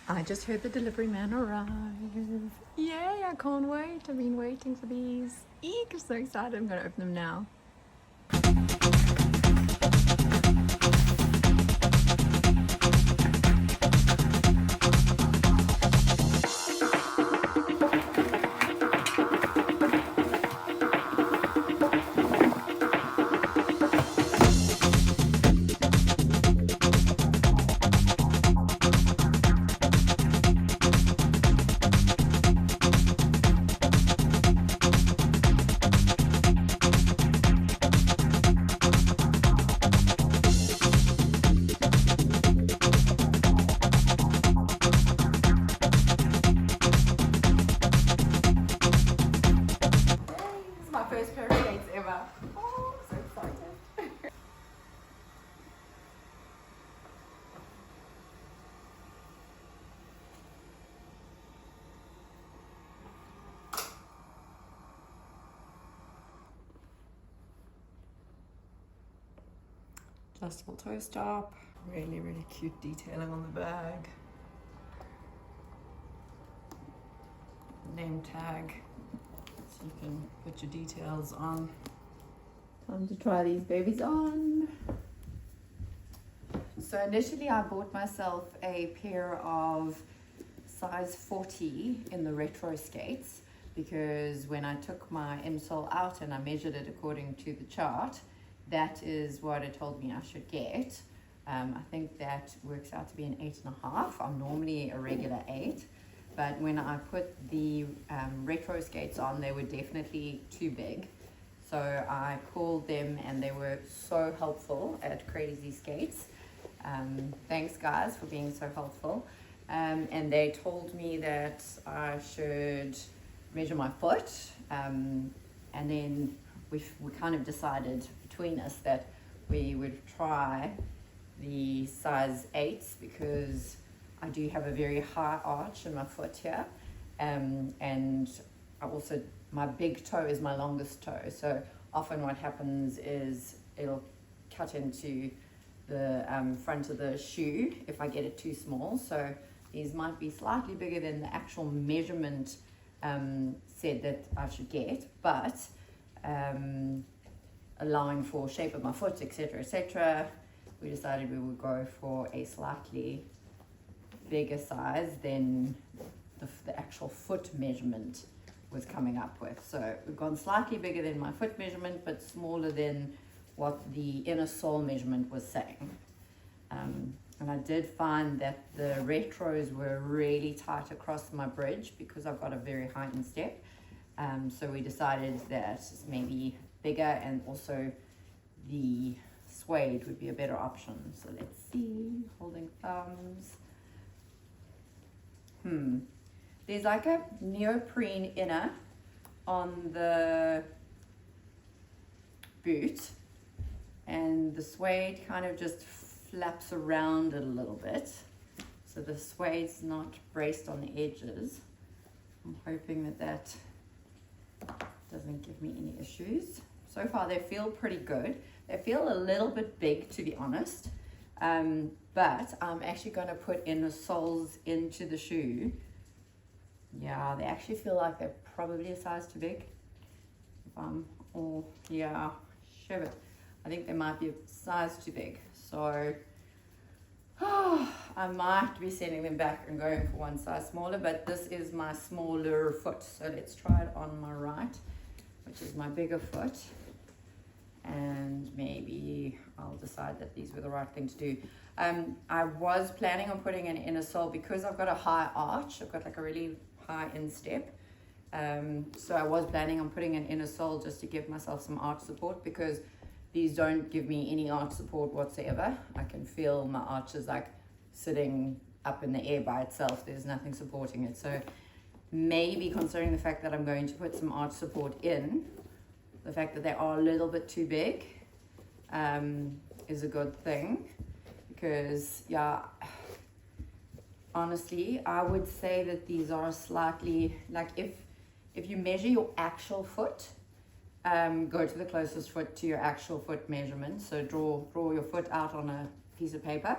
I just heard the delivery man arrive. Yay, I can't wait. I've been waiting for these. Eek, I'm so excited. I'm going to open them now. This is my first pair of skates ever. Oh, I'm so excited. Adjustable toe stop. Really, really cute detailing on the bag. Name tag, so you can put your details on. Time to try these babies on. So initially I bought myself a pair of size 40 in the retro skates, because when I took my insole out and I measured it according to the chart, that is what it told me I should get. I think that works out to be an 8.5. I'm normally a regular 8, but when I put the retro skates on, they were definitely too big. So I called them and they were so helpful at Crazy Skates. Thanks guys for being so helpful. And they told me that I should measure my foot, and then we kind of decided between us that we would try the size 8s, because I do have a very high arch in my foot here, and I also, my big toe is my longest toe, so often what happens is it'll cut into the front of the shoe if I get it too small. So these might be slightly bigger than the actual measurement said that I should get, but allowing for shape of my foot, etc., etc., we decided we would go for a slightly bigger size than the actual foot measurement was coming up with. So we've gone slightly bigger than my foot measurement, but smaller than what the inner sole measurement was saying. And I did find that the retros were really tight across my bridge because I've got a very high instep. So we decided that maybe bigger, and also the suede would be a better option. So let's see, holding thumbs. There's like a neoprene inner on the boot, and the suede kind of just flaps around it a little bit. So the suede's not braced on the edges. I'm hoping that that doesn't give me any issues. So far they feel pretty good. They feel a little bit big, to be honest, but I'm actually going to put in the soles into the shoe. Yeah, they actually feel like they're probably a size too big. Yeah, sure, but I think they might be a size too big. So I might be sending them back and going for one size smaller, but this is my smaller foot. So let's try it on my right, which is my bigger foot. And maybe I'll decide that these were the right thing to do. I was planning on putting an inner sole because I've got a high arch. I've got like a really high instep. So I was planning on putting an inner sole just to give myself some arch support, because these don't give me any arch support whatsoever. I can feel my arch is like sitting up in the air by itself. There's nothing supporting it. So maybe, considering the fact that I'm going to put some arch support in, the fact that they are a little bit too big is a good thing, because yeah, honestly, I would say that these are slightly, like if you measure your actual foot, go to the closest foot to your actual foot measurement. So draw your foot out on a piece of paper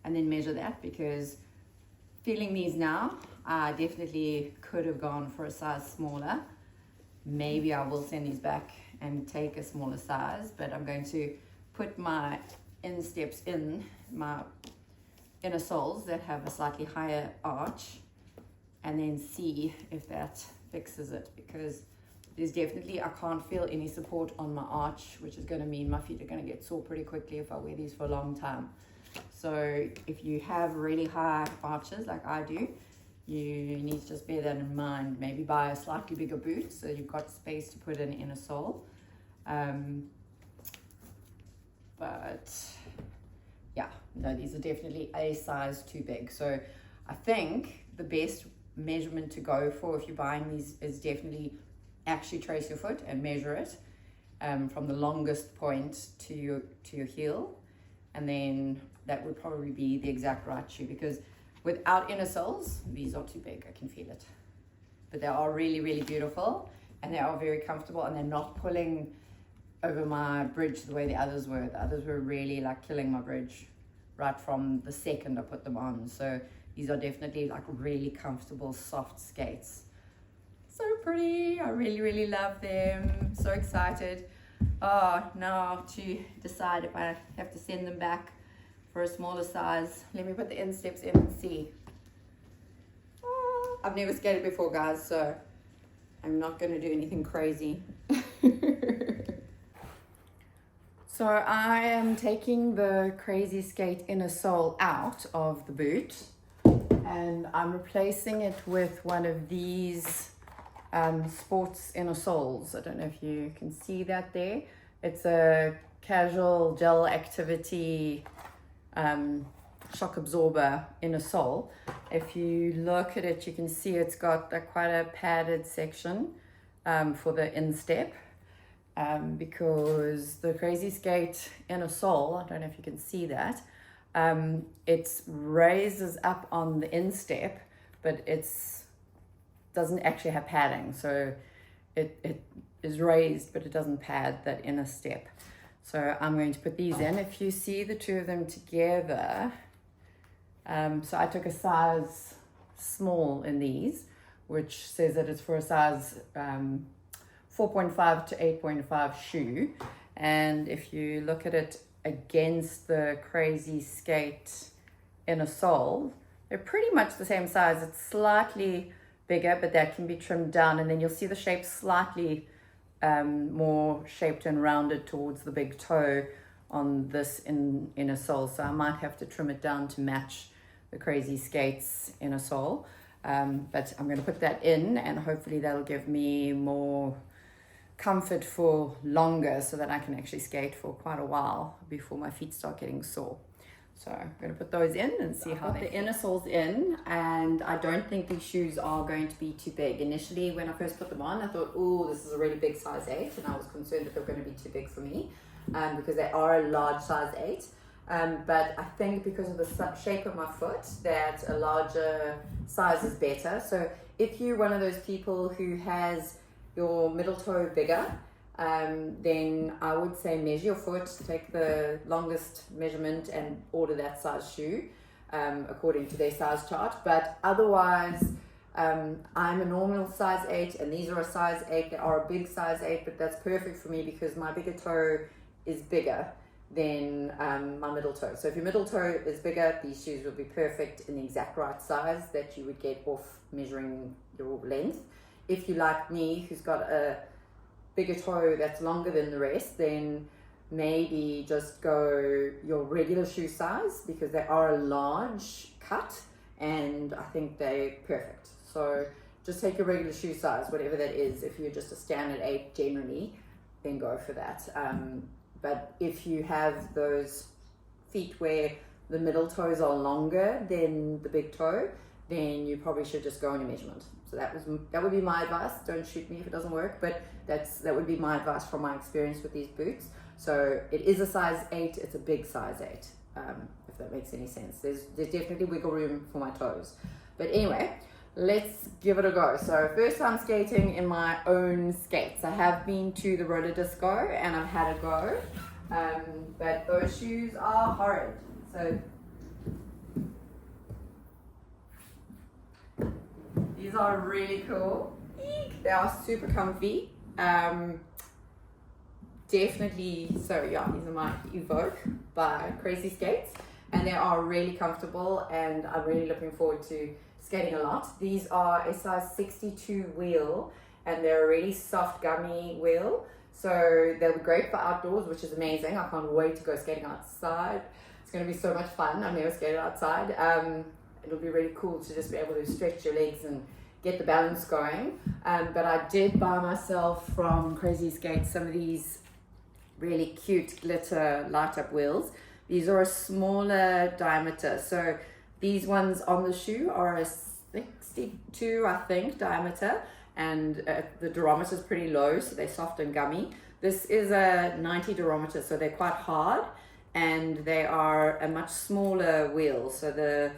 and then measure that, because feeling these now. I definitely could have gone for a size smaller. Maybe I will send these back and take a smaller size, but I'm going to put my insteps in my inner soles that have a slightly higher arch and then see if that fixes it, because there's definitely, I can't feel any support on my arch, which is going to mean my feet are going to get sore pretty quickly if I wear these for a long time. So if you have really high arches like I do, you need to just bear that in mind. Maybe buy a slightly bigger boot so you've got space to put an inner sole. But yeah, no, these are definitely a size too big. So I think the best measurement to go for if you're buying these is definitely actually trace your foot and measure it from the longest point to your heel, and then that would probably be the exact right shoe, because without inner soles, these are too big. I can feel it. But they are really, really beautiful, and they are very comfortable, and they're not pulling over my bridge the way the others were. The others were really like killing my bridge right from the second I put them on. So these are definitely like really comfortable, soft skates. So pretty. I really, really love them. So excited. Now to decide if I have to send them back for a smaller size. Let me put the insteps in and see. I've never skated before, guys, so I'm not going to do anything crazy. So I am taking the Crazy Skate inner sole out of the boot, and I'm replacing it with one of these sports inner soles. I don't know if you can see that there. It's a casual gel activity shock absorber inner sole. If you look at it, you can see it's got quite a padded section for the instep, because the Crazy Skate inner sole, I don't know if you can see that, it raises up on the instep, but it's doesn't actually have padding, so it is raised, but it doesn't pad that inner step. So I'm going to put these in. If you see the two of them together, so I took a size small in these, which says that it's for a size 4.5 to 8.5 shoe. And if you look at it against the Crazy Skate inner sole, they're pretty much the same size. It's slightly bigger, but that can be trimmed down, and then you'll see the shape slightly more shaped and rounded towards the big toe on this inner sole. So I might have to trim it down to match the Crazy Skates inner sole, but I'm going to put that in, and hopefully that'll give me more comfort for longer, so that I can actually skate for quite a while before my feet start getting sore. So I'm going to put those in and see how the inner sole's in, and I don't think these shoes are going to be too big. Initially, when I first put them on, I thought, oh, this is a really big size 8, and I was concerned that they were going to be too big for me, because they are a large size 8. But I think because of the shape of my foot, that a larger size is better. So if you're one of those people who has your middle toe bigger, then I would say measure your foot, take the longest measurement and order that size shoe according to their size chart. But otherwise, I'm a normal size 8, and these are a size 8. They are a big size 8, but that's perfect for me because my bigger toe is bigger than my middle toe. So if your middle toe is bigger, these shoes will be perfect in the exact right size that you would get off measuring your length. If you like me, who's got a bigger toe that's longer than the rest, then maybe just go your regular shoe size, because they are a large cut and I think they're perfect. So just take your regular shoe size, whatever that is. If you're just a standard 8 generally, then go for that. But if you have those feet where the middle toes are longer than the big toe, then you probably should just go on your measurement. So that would be my advice. Don't shoot me if it doesn't work, but that would be my advice from my experience with these boots. So it is a size 8. It's a big size 8, if that makes any sense. There's definitely wiggle room for my toes. But anyway, let's give it a go. So first time skating in my own skates. I have been to the roller disco and I've had a go, but those shoes are horrid. So These are really cool. They are super comfy. Definitely, so yeah, these are my Evoke by Crazy Skates, and they are really comfortable, and I'm really looking forward to skating a lot. These are a size 62 wheel, and they're a really soft gummy wheel, so they'll be great for outdoors, which is amazing. I can't wait to go skating outside. It's going to be so much fun. I've never skated outside. It'll be really cool to just be able to stretch your legs and get the balance going. But I did buy myself from Crazy Skates some of these really cute glitter light up wheels. These are a smaller diameter, so these ones on the shoe are a 62, I think, diameter, and the durometer is pretty low, so they're soft and gummy. This is a 90 durometer, so they're quite hard, and they are a much smaller wheel, so the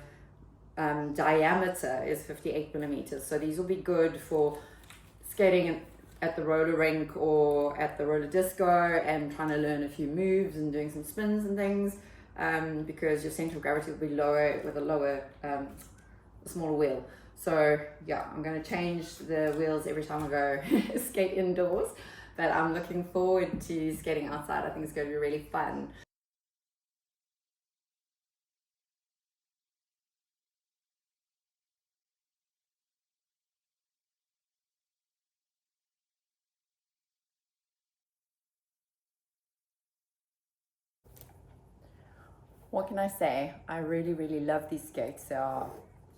diameter is 58 millimeters. So these will be good for skating at the roller rink or at the roller disco and trying to learn a few moves and doing some spins and things, because your center of gravity will be lower with a smaller wheel. So yeah, I'm going to change the wheels every time I go skate indoors, but I'm looking forward to skating outside. I think it's going to be really fun. What can I say? I really, really love these skates. They are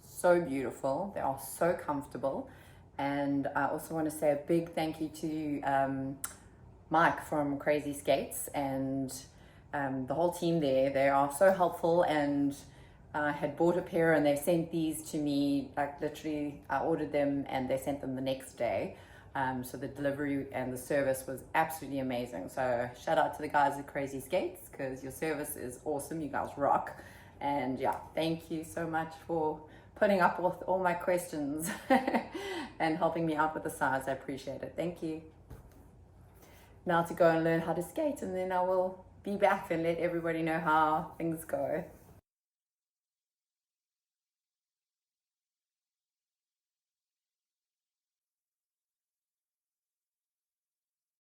so beautiful. They are so comfortable. And I also want to say a big thank you to Mike from Crazy Skates and the whole team there. They are so helpful, and I had bought a pair and they sent these to me, like literally I ordered them and they sent them the next day. So the delivery and the service was absolutely amazing. So shout out to the guys at Crazy Skates, because your service is awesome. You guys rock. And yeah, thank you so much for putting up with all my questions and helping me out with the size. I appreciate it. Thank you. Now to go and learn how to skate, and then I will be back and let everybody know how things go.